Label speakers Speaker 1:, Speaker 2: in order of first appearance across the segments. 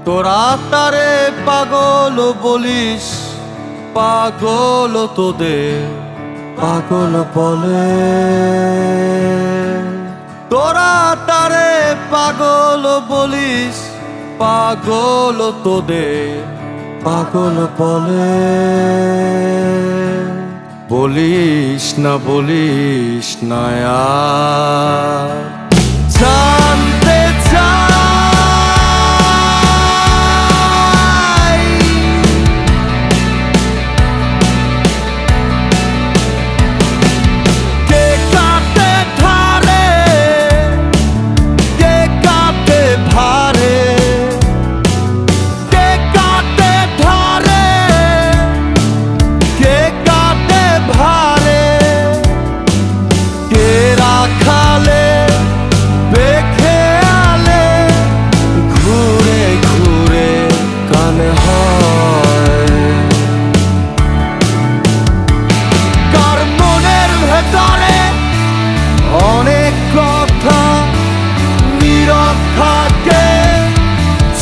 Speaker 1: তোরা তারে পাগল বলিস, পাগল তোদের পাগল বলে। তোরা তারে পাগল বলিস, পাগল তোদের পাগল বলে। বলিস না আর জানতে চাই কে কাটে ধারে, কে কাটে ভারে, কে কাটে ধারে, কে কাটে ভারে, কে রাখালে বেখে আলে ঘুরে ঘুরে কান হয়। কার মনের ভেতরে অনেক কথা নীরব থাকে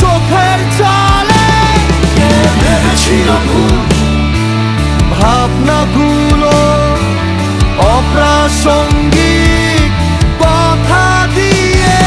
Speaker 1: চোখের জলে। কে ভেবেছিল ভুল ভাবনাগুলো অপ্রাসঙ্গিক কথা দিয়ে।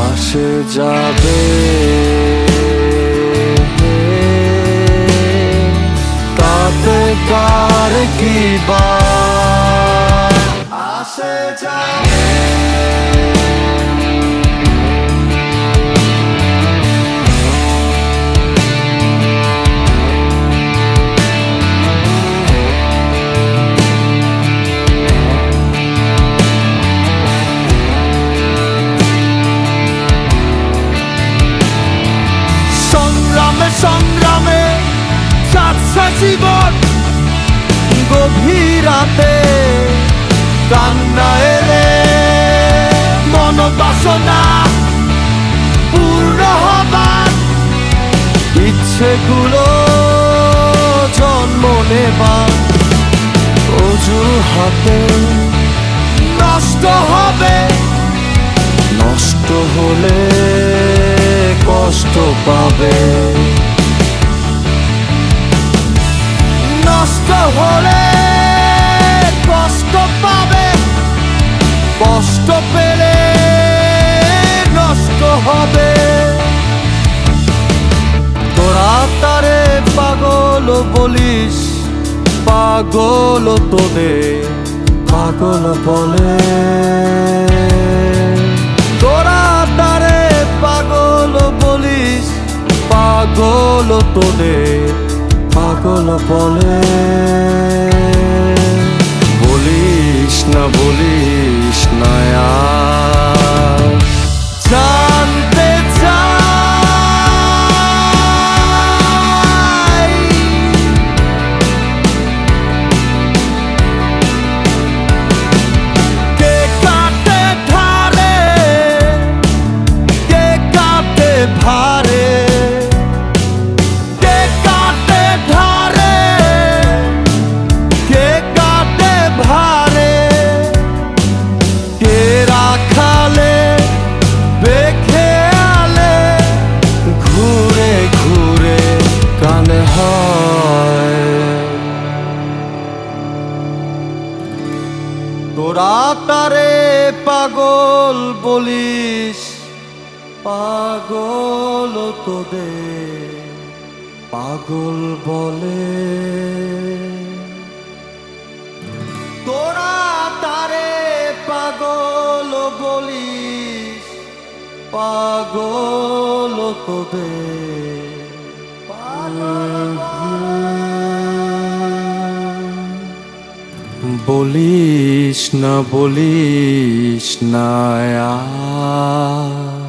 Speaker 1: আসে যাবে তাতে কার কি বা আসে যাবে। সংগ্রামে যাচ্ছে জীবন গভীর রাতে, কান্না এলে মনোবাসনা পূর্ণ হবার ইচ্ছেগুলো জন্ম নেবার অজুহাতে নষ্ট হবে। নষ্ট হলে কষ্ট পাবে, নষ্ট হলে কষ্ট পাবে, কষ্ট পেলে নষ্ট হবে। তোরা তারে পাগল বলিস, পাগল তোদের পাগল বলে। তোরা তারে পাগল বলিস, পাগল তোদের পাগল বলে। বলিস না আর জানতে চাই কে কাটে ধারে, কে কাটে ভারে, কে কাটে ধারে, কে কাটে ভারে, কে রাখ বলিস পাগল তোদের পাগল বলে। তোরা তারে পাগল বলিস পাগল তোদের বলিস না আর